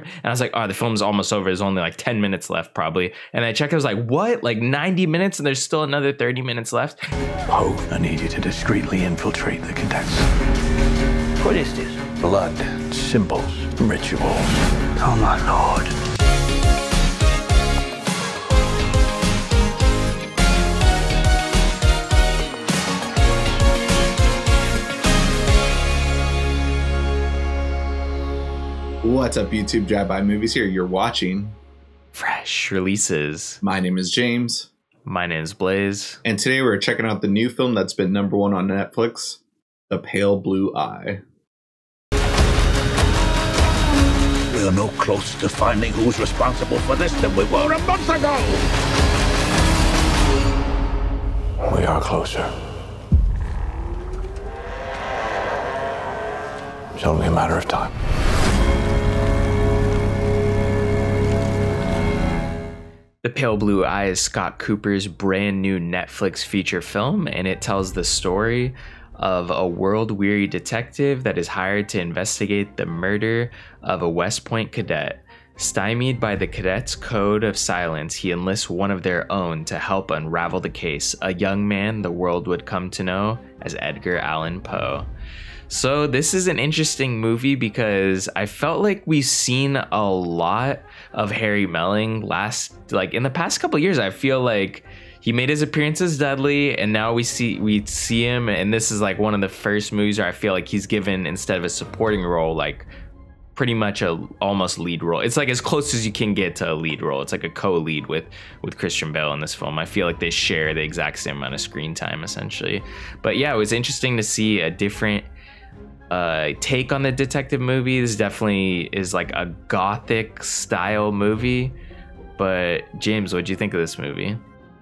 And I was like, oh, the film's almost over. There's only like 10 minutes left, probably. And I checked, I was like, what? Like 90 minutes and there's still another 30 minutes left? Poe, I need you to discreetly infiltrate the cadets. What is this? Blood, symbols, rituals. Oh, my lord. What's up, YouTube? Drive-By Movies here. You're watching Fresh Releases. My name is James. My name is Blaze. And today we're checking out the new film that's been #1 on Netflix, The Pale Blue Eye. We are no closer to finding who's responsible for this than we were a month ago! We are closer. It's only a matter of time. The Pale Blue Eye is Scott Cooper's brand new Netflix feature film, and it tells the story of a world-weary detective that is hired to investigate the murder of a West Point cadet. Stymied by the cadets' code of silence, he enlists one of their own to help unravel the case, a young man the world would come to know as Edgar Allan Poe. So this is an interesting movie because I felt like we've seen a lot of Harry Melling in the past couple years. I feel like he made his appearance as Dudley, and now we see him, and this is like one of the first movies where I feel like he's given, instead of a supporting role, like pretty much a almost lead role. It's like as close as you can get to a lead role. It's like a co-lead with Christian Bale in this film. I feel like they share the exact same amount of screen time essentially. But yeah, it was interesting to see a different take on the detective movie. This definitely is like a gothic style movie. But James, what do you think of this movie?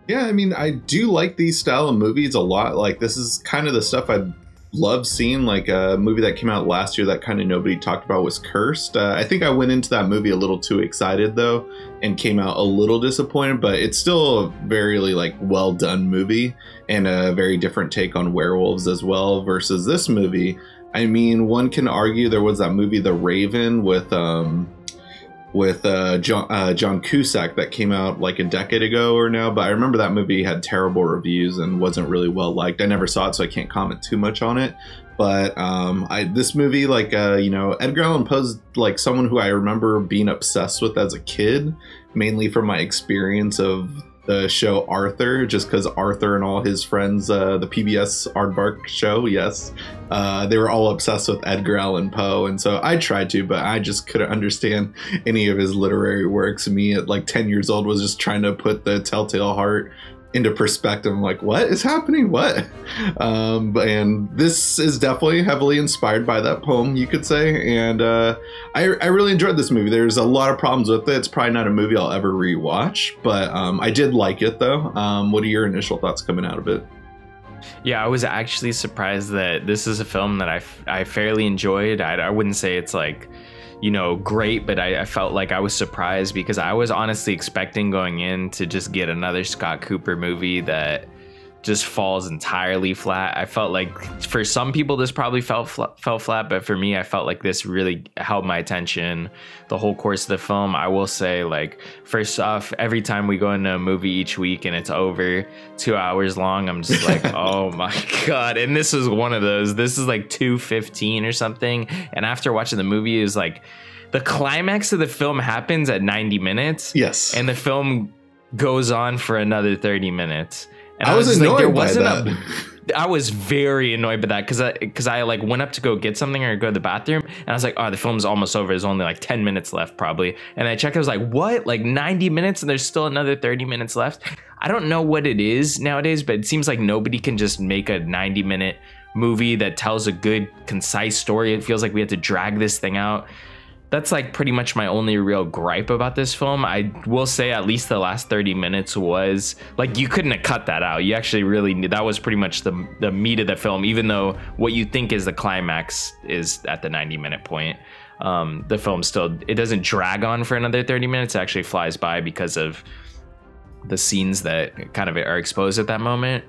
Yeah, I mean, I do like these style of movies a lot. Like, this is kind of the stuff I'd love seeing. Like a movie that came out last year that kind of nobody talked about was Cursed. I think I went into that movie a little too excited though, and came out a little disappointed, but it's still a very like well done movie and a very different take on werewolves as well versus this movie. I mean, one can argue there was that movie The Raven with John Cusack that came out like a decade ago or now, but I remember that movie had terrible reviews and wasn't really well liked. I never saw it, so I can't comment too much on it. But this movie, Edgar Allan Poe's like someone who I remember being obsessed with as a kid, mainly from my experience of the show Arthur, just because Arthur and all his friends, the PBS Aardvark show, yes, they were all obsessed with Edgar Allan Poe, and so I tried to, but I just couldn't understand any of his literary works. Me at like 10 years old was just trying to put the Telltale Heart into perspective. I'm like, what is happening? What? And this is definitely heavily inspired by that poem, you could say. And I really enjoyed this movie. There's a lot of problems with it. It's probably not a movie I'll ever rewatch, but I did like it though. What are your initial thoughts coming out of it? Yeah, I was actually surprised that this is a film that I fairly enjoyed. I wouldn't say it's like, great, but I felt like I was surprised because I was honestly expecting going in to just get another Scott Cooper movie that just falls entirely flat. I felt like for some people this probably fell flat, but for me I felt like this really held my attention the whole course of the film. I will say, like, first off, every time we go into a movie each week and it's over 2 hours long, I'm just like, oh my god. And this was one of those. This is like 2:15 or something, and after watching the movie, is like the climax of the film happens at 90 minutes. Yes. And the film goes on for another 30 minutes. And I was annoyed like, by that. I was very annoyed by that because I like went up to go get something or go to the bathroom, and I was like, oh, the film's almost over. There's only like 10 minutes left probably. And I checked, I was like, what? Like 90 minutes and there's still another 30 minutes left? I don't know what it is nowadays, but it seems like nobody can just make a 90-minute movie that tells a good, concise story. It feels like we have to drag this thing out. That's like pretty much my only real gripe about this film. I will say at least the last 30 minutes was like, you couldn't have cut that out. You actually really knew that was pretty much the meat of the film, even though what you think is the climax is at the 90-minute point. The film still, it doesn't drag on for another 30 minutes. It actually flies by because of the scenes that kind of are exposed at that moment.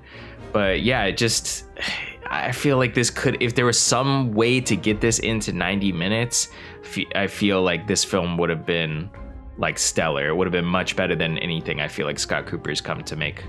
But yeah, it just, I feel like this could, if there was some way to get this into 90 minutes, I feel like this film would have been like stellar. It would have been much better than anything I feel like Scott Cooper's come to make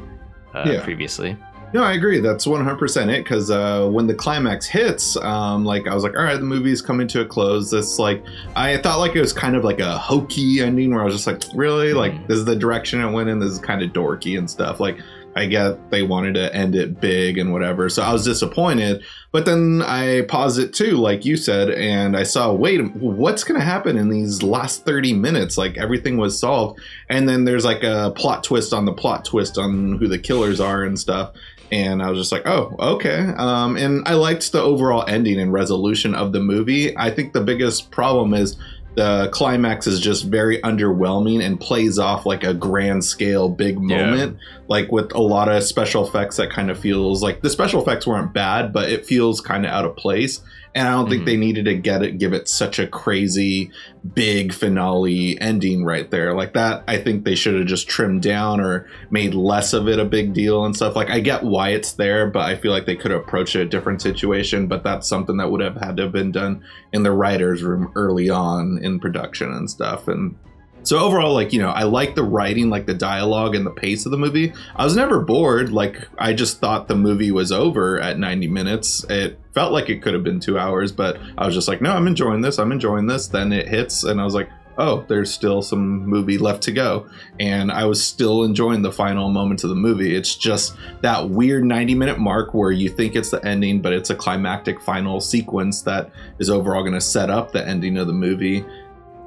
previously. No, I agree. That's 100% it. Because when the climax hits, like I was like, all right, the movie's coming to a close. This I thought like it was kind of like a hokey ending where I was just like, really, like this is the direction it went in. This is kind of dorky and stuff. Like I get they wanted to end it big and whatever, so I was disappointed. But then I paused it too, like you said, and I saw, wait, what's going to happen in these last 30 minutes? Like everything was solved, and then there's like a plot twist on the plot twist on who the killers are and stuff. And I was just like, oh, okay. And I liked the overall ending and resolution of the movie. I think the biggest problem is the climax is just very underwhelming and plays off like a grand scale big moment, like with a lot of special effects that kind of feels like the special effects weren't bad, but it feels kind of out of place. And I don't think they needed to give it such a crazy big finale ending right there. Like that, I think they should have just trimmed down or made less of it a big deal and stuff. Like I get why it's there, but I feel like they could have approached a different situation. But that's something that would have had to have been done in the writer's room early on in production and stuff. And so overall, like, you know, I like the writing, like the dialogue and the pace of the movie. I was never bored. Like, I just thought the movie was over at 90 minutes. It felt like it could have been 2 hours, but I was just like, no, I'm enjoying this. I'm enjoying this. Then it hits and I was like, oh, there's still some movie left to go. And I was still enjoying the final moments of the movie. It's just that weird 90-minute mark where you think it's the ending, but it's a climactic final sequence that is overall going to set up the ending of the movie.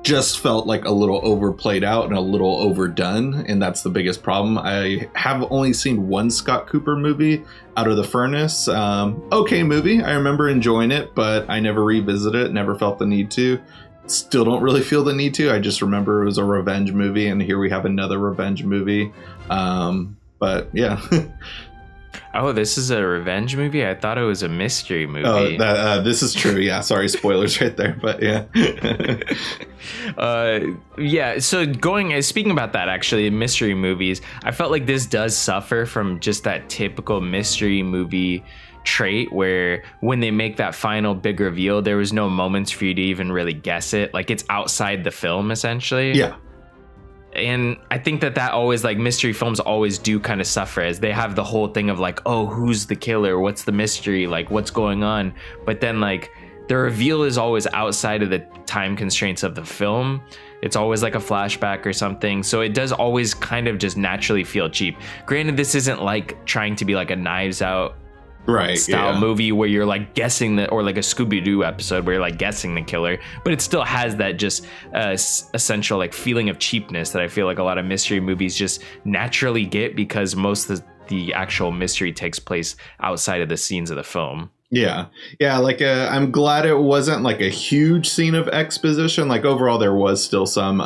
Just felt like a little overplayed out and a little overdone, and that's the biggest problem. I have only seen one Scott Cooper movie, Out of the Furnace. Okay movie, I remember enjoying it, but I never revisited it, never felt the need to. Still don't really feel the need to. I just remember it was a revenge movie, and here we have another revenge movie. But yeah. Oh, this is a revenge movie? I thought it was a mystery movie. Oh, this is true. Yeah, sorry, spoilers right there, but yeah. Yeah, so speaking about that, actually, mystery movies, I felt like this does suffer from just that typical mystery movie trait where when they make that final big reveal, there was no moments for you to even really guess it. Like, it's outside the film, essentially. Yeah. And I think that always, like, mystery films always do kind of suffer as they have the whole thing of like, oh, who's the killer? What's the mystery? Like, what's going on? But then, like, the reveal is always outside of the time constraints of the film. It's always like a flashback or something. So it does always kind of just naturally feel cheap. Granted, this isn't like trying to be like a Knives Out style movie where you're like guessing or like a Scooby-Doo episode where you're like guessing the killer, but it still has that just essential like feeling of cheapness that I feel like a lot of mystery movies just naturally get because most of the actual mystery takes place outside of the scenes of the film. Yeah, like I'm glad it wasn't like a huge scene of exposition. Like overall there was still some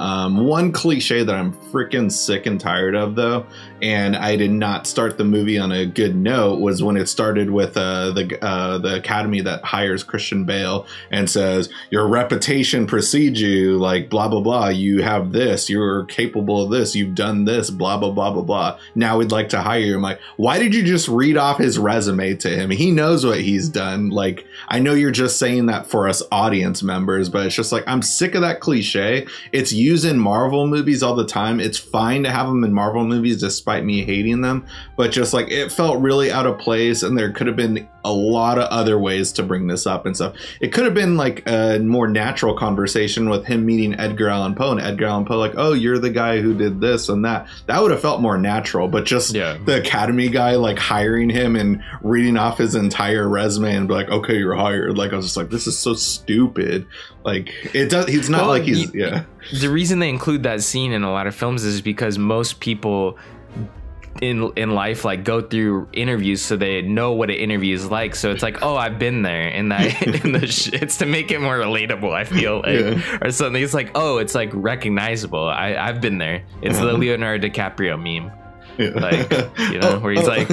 one cliche that I'm freaking sick and tired of though, and I did not start the movie on a good note, was when it started with the academy that hires Christian Bale and says your reputation precedes you, like blah blah blah, you have this, you're capable of this, you've done this, blah blah blah blah blah, now we'd like to hire you. I'm like, why did you just read off his resume to him? He knows what he's done. Like, I know you're just saying that for us audience members, but it's just like, I'm sick of that cliche. It's used in Marvel movies all the time. It's fine to have them in Marvel movies despite me hating them, but just like it felt really out of place, and there could have been a lot of other ways to bring this up and stuff. It could have been like a more natural conversation with him meeting Edgar Allan Poe, and Edgar Allan Poe like, oh, you're the guy who did this and that. That would have felt more natural, but just the academy guy like hiring him and reading off his entire resume and be like, okay, you're hired. Like, I was just like, this is so stupid. Like, it does. He's not like he's The reason they include that scene in a lot of films is because most people in life like go through interviews so they know what an interview is like, so it's like, oh, I've been there in that it's to make it more relatable, I feel like, or something. It's like, oh, it's like recognizable. I've been there. It's the Leonardo DiCaprio meme, like, you know, where he's like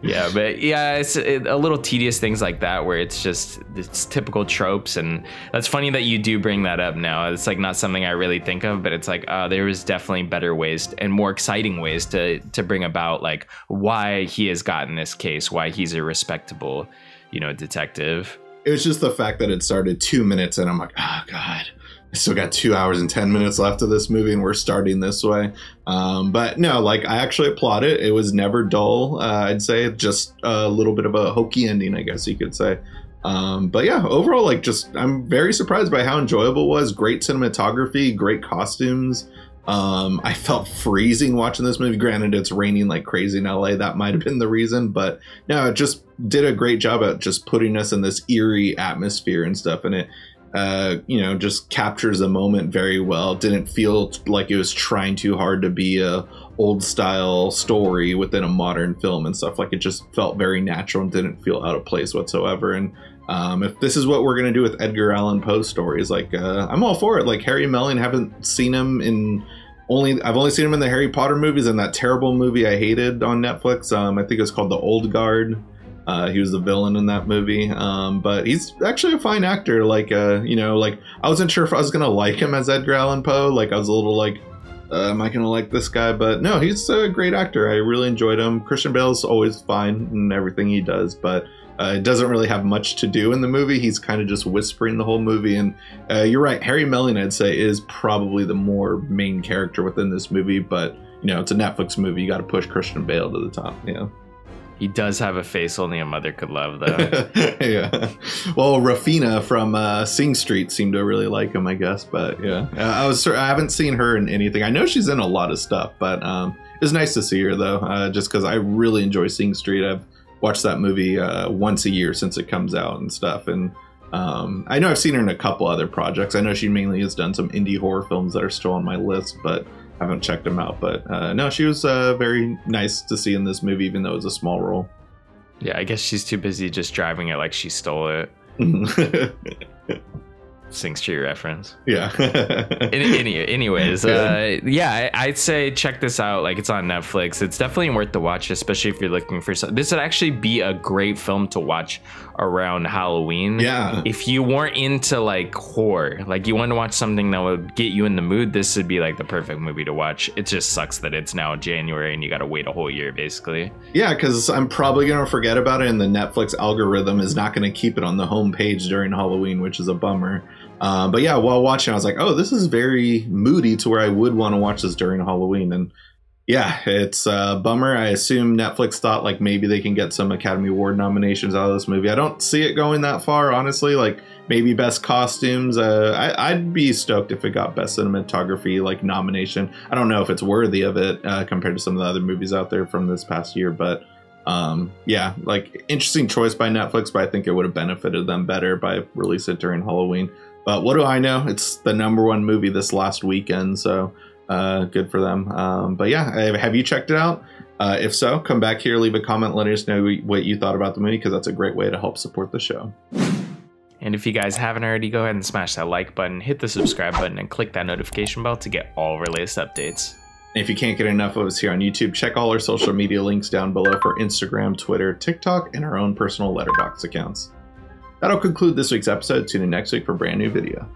Yeah, but yeah, it's a little tedious things like that where it's typical tropes, and that's funny that you do bring that up now. It's like not something I really think of, but it's like there was definitely better ways and more exciting ways to bring about like why he has gotten this case, why he's a respectable, detective. It was just the fact that it started 2 minutes and I'm like, oh God, I still got 2 hours and 10 minutes left of this movie and we're starting this way. But no, like I actually applaud it. It was never dull. I'd say just a little bit of a hokey ending, I guess you could say. But yeah, overall, like I'm very surprised by how enjoyable it was. Great cinematography, great costumes. I felt freezing watching this movie. Granted, it's raining like crazy in LA. That might have been the reason, but no, it just did a great job at just putting us in this eerie atmosphere and stuff. And it, just captures the moment very well. Didn't feel like it was trying too hard to be a old style story within a modern film and stuff. Like it just felt very natural and didn't feel out of place whatsoever. And if this is what we're gonna do with Edgar Allan Poe stories, like I'm all for it. Like Harry Melling, haven't seen him I've only seen him in the Harry Potter movies and that terrible movie I hated on Netflix. I think it was called The Old Guard. He was the villain in that movie, but he's actually a fine actor. Like like I wasn't sure if I was gonna like him as Edgar Allan Poe. Like I was a little like, am I gonna like this guy? But no, he's a great actor. I really enjoyed him. Christian Bale's always fine in everything he does, but it doesn't really have much to do in the movie. He's kind of just whispering the whole movie. And you're right, Harry Melling, I'd say, is probably the more main character within this movie. But, it's a Netflix movie. You got to push Christian Bale to the top. Yeah. He does have a face only a mother could love, though. Yeah. Well, Rafina from Sing Street seemed to really like him, I guess. But yeah, I haven't seen her in anything. I know she's in a lot of stuff, but it was nice to see her, though, just because I really enjoy Sing Street. I've watch that movie once a year since it comes out and stuff. And I know I've seen her in a couple other projects. I know she mainly has done some indie horror films that are still on my list, but I haven't checked them out. But no, she was very nice to see in this movie, even though it was a small role. Yeah, I guess she's too busy just driving it like she stole it. Sing Street reference. Yeah. Anyways, I'd say check this out. Like it's on Netflix. It's definitely worth the watch, especially if you're looking for something. This would actually be a great film to watch around Halloween. Yeah. If you weren't into like horror, like you want to watch something that would get you in the mood, this would be like the perfect movie to watch. It just sucks that it's now January and you got to wait a whole year basically. Yeah, because I'm probably going to forget about it and the Netflix algorithm is not going to keep it on the home page during Halloween, which is a bummer. But yeah, while watching, I was like, oh, this is very moody to where I would want to watch this during Halloween. And yeah, it's a bummer. I assume Netflix thought like maybe they can get some Academy Award nominations out of this movie. I don't see it going that far, honestly. Like maybe best costumes. I'd be stoked if it got best cinematography like nomination. I don't know if it's worthy of it compared to some of the other movies out there from this past year, but yeah, like interesting choice by Netflix, but I think it would have benefited them better by releasing it during Halloween. But what do I know? It's the #1 movie this last weekend, so good for them. But yeah, have you checked it out? If so, come back here, leave a comment, let us know what you thought about the movie, because that's a great way to help support the show. And if you guys haven't already, go ahead and smash that like button, hit the subscribe button, and click that notification bell to get all of our latest updates. And if you can't get enough of us here on YouTube, check all our social media links down below for Instagram, Twitter, TikTok, and our own personal Letterboxd accounts. That'll conclude this week's episode. Tune in next week for a brand new video.